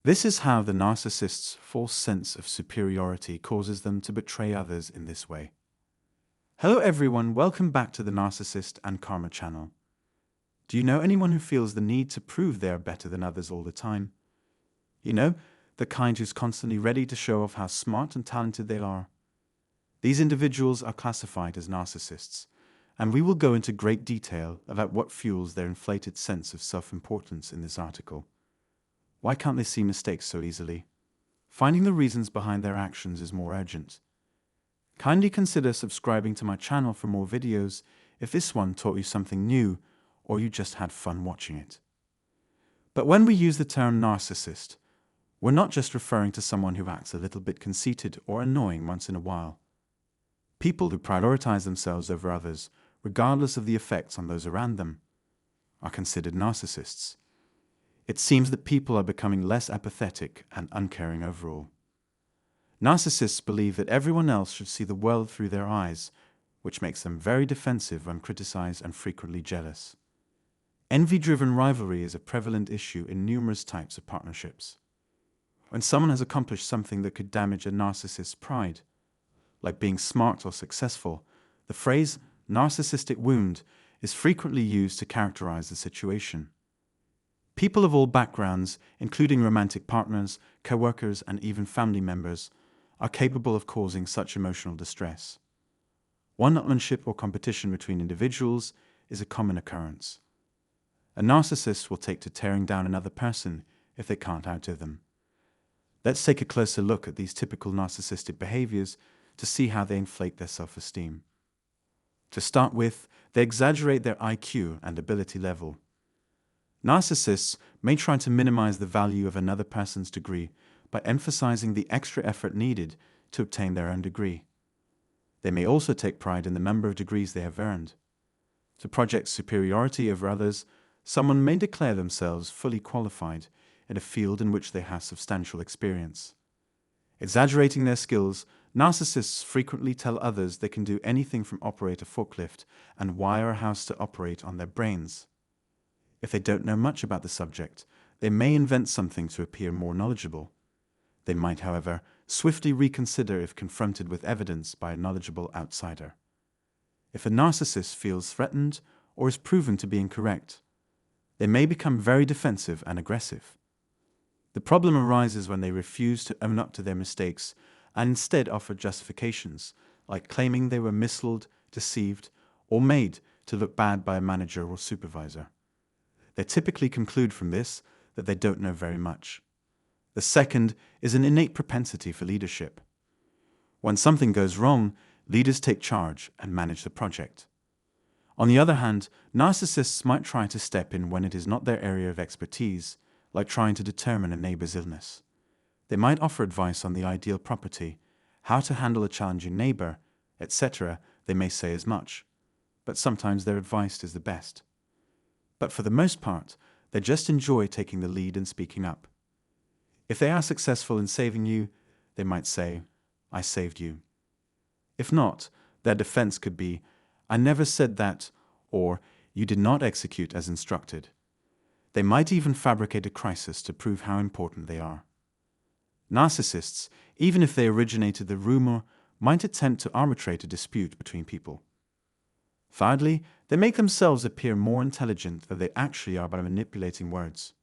This is how the narcissist's false sense of superiority causes them to betray others in this way. Hello everyone, welcome back to the Narcissist and Karma channel. Do you know anyone who feels the need to prove they are better than others all the time? You know, the kind who's constantly ready to show off how smart and talented they are. These individuals are classified as narcissists, and we will go into great detail about what fuels their inflated sense of self-importance in this article. Why can't they see mistakes so easily? Finding the reasons behind their actions is more urgent. Kindly consider subscribing to my channel for more videos if this one taught you something new or you just had fun watching it. But when we use the term narcissist, we're not just referring to someone who acts a little bit conceited or annoying once in a while. People who prioritize themselves over others, regardless of the effects on those around them, are considered narcissists. It seems that people are becoming less apathetic and uncaring overall. Narcissists believe that everyone else should see the world through their eyes, which makes them very defensive when criticized and frequently jealous. Envy-driven rivalry is a prevalent issue in numerous types of partnerships. When someone has accomplished something that could damage a narcissist's pride, like being smart or successful, the phrase narcissistic wound is frequently used to characterize the situation. People of all backgrounds, including romantic partners, co-workers, and even family members, are capable of causing such emotional distress. One-upmanship or competition between individuals is a common occurrence. A narcissist will take to tearing down another person if they can't outdo them. Let's take a closer look at these typical narcissistic behaviors to see how they inflate their self-esteem. To start with, they exaggerate their IQ and ability level. Narcissists may try to minimize the value of another person's degree by emphasizing the extra effort needed to obtain their own degree. They may also take pride in the number of degrees they have earned. To project superiority over others, someone may declare themselves fully qualified in a field in which they have substantial experience. Exaggerating their skills, narcissists frequently tell others they can do anything from operate a forklift and wire a house to operate on their brains. If they don't know much about the subject, they may invent something to appear more knowledgeable. They might, however, swiftly reconsider if confronted with evidence by a knowledgeable outsider. If a narcissist feels threatened or is proven to be incorrect, they may become very defensive and aggressive. The problem arises when they refuse to own up to their mistakes and instead offer justifications, like claiming they were misled, deceived, or made to look bad by a manager or supervisor. They typically conclude from this that they don't know very much. The second is an innate propensity for leadership. When something goes wrong, leaders take charge and manage the project. On the other hand, narcissists might try to step in when it is not their area of expertise, like trying to determine a neighbor's illness. They might offer advice on the ideal property, how to handle a challenging neighbor, etc. They may say as much, but sometimes their advice is the best. But for the most part, they just enjoy taking the lead and speaking up. If they are successful in saving you, they might say, "I saved you." If not, their defense could be, "I never said that," or "You did not execute as instructed." They might even fabricate a crisis to prove how important they are. Narcissists, even if they originated the rumor, might attempt to arbitrate a dispute between people. Thirdly, they make themselves appear more intelligent than they actually are by manipulating words.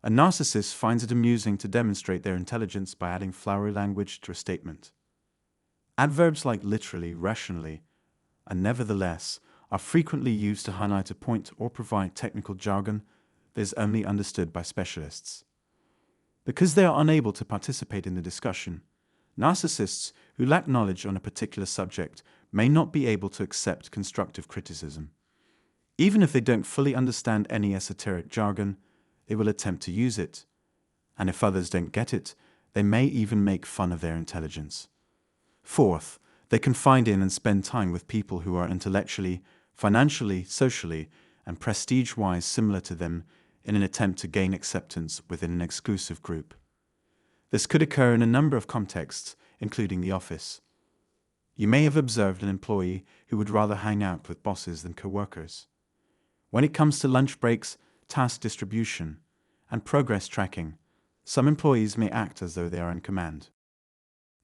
A narcissist finds it amusing to demonstrate their intelligence by adding flowery language to a statement. Adverbs like literally, rationally, and nevertheless are frequently used to highlight a point or provide technical jargon that is only understood by specialists. Because they are unable to participate in the discussion, narcissists who lack knowledge on a particular subject may not be able to accept constructive criticism. Even if they don't fully understand any esoteric jargon, they will attempt to use it. And if others don't get it, they may even make fun of their intelligence. Fourth, they confide in and spend time with people who are intellectually, financially, socially, and prestige-wise similar to them in an attempt to gain acceptance within an exclusive group. This could occur in a number of contexts, including the office. You may have observed an employee who would rather hang out with bosses than co-workers. When it comes to lunch breaks, task distribution, and progress tracking, some employees may act as though they are in command,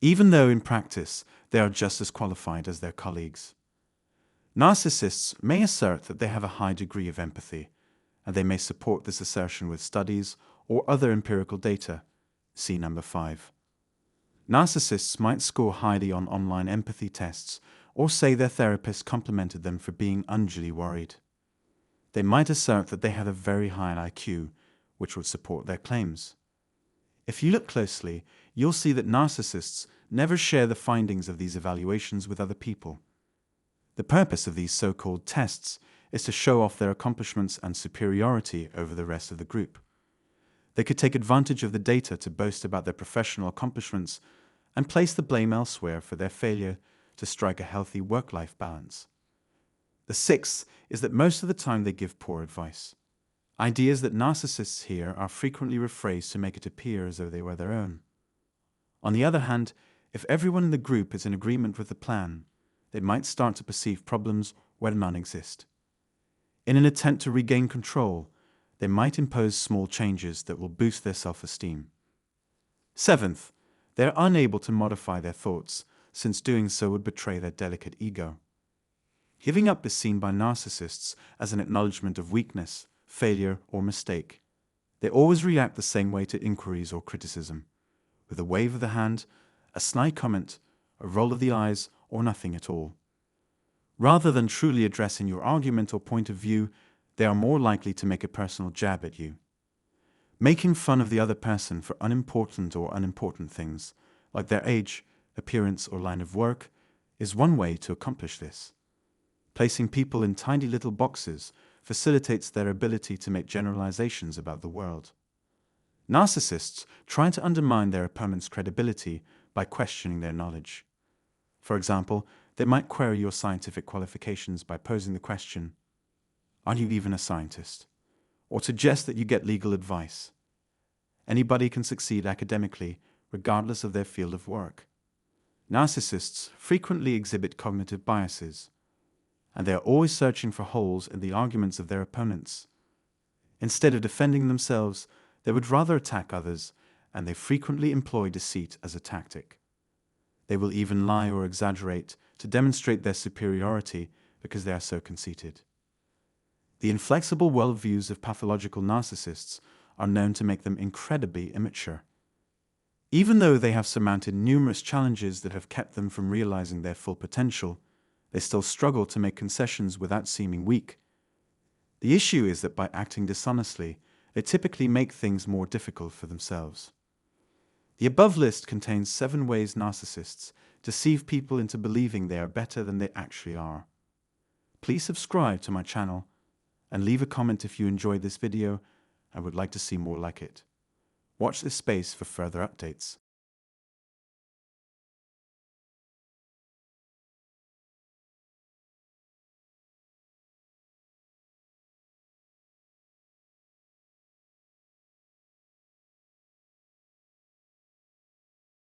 even though in practice they are just as qualified as their colleagues. Narcissists may assert that they have a high degree of empathy, and they may support this assertion with studies or other empirical data. See number 5. Narcissists might score highly on online empathy tests or say their therapist complimented them for being unduly worried. They might assert that they have a very high IQ, which would support their claims. If you look closely, you'll see that narcissists never share the findings of these evaluations with other people. The purpose of these so-called tests is to show off their accomplishments and superiority over the rest of the group. They could take advantage of the data to boast about their professional accomplishments and place the blame elsewhere for their failure to strike a healthy work-life balance. The sixth is that most of the time they give poor advice. Ideas that narcissists hear are frequently rephrased to make it appear as though they were their own. On the other hand, if everyone in the group is in agreement with the plan, they might start to perceive problems where none exist. In an attempt to regain control, they might impose small changes that will boost their self-esteem. Seventh, they are unable to modify their thoughts, since doing so would betray their delicate ego. Giving up is seen by narcissists as an acknowledgement of weakness, failure, or mistake. They always react the same way to inquiries or criticism, with a wave of the hand, a snide comment, a roll of the eyes, or nothing at all. Rather than truly addressing your argument or point of view, they are more likely to make a personal jab at you. Making fun of the other person for unimportant or unimportant things, like their age, appearance, or line of work, is one way to accomplish this. Placing people in tiny little boxes facilitates their ability to make generalizations about the world. Narcissists try to undermine their opponent's credibility by questioning their knowledge. For example, they might query your scientific qualifications by posing the question, "Are you even a scientist?" or suggest that you get legal advice. Anybody can succeed academically, regardless of their field of work. Narcissists frequently exhibit cognitive biases, and they are always searching for holes in the arguments of their opponents. Instead of defending themselves, they would rather attack others, and they frequently employ deceit as a tactic. They will even lie or exaggerate to demonstrate their superiority because they are so conceited. The inflexible worldviews of pathological narcissists are known to make them incredibly immature. Even though they have surmounted numerous challenges that have kept them from realizing their full potential, they still struggle to make concessions without seeming weak. The issue is that by acting dishonestly, they typically make things more difficult for themselves. The above list contains 7 ways narcissists deceive people into believing they are better than they actually are. Please subscribe to my channel and leave a comment if you enjoyed this video and would like to see more like it. Watch this space for further updates.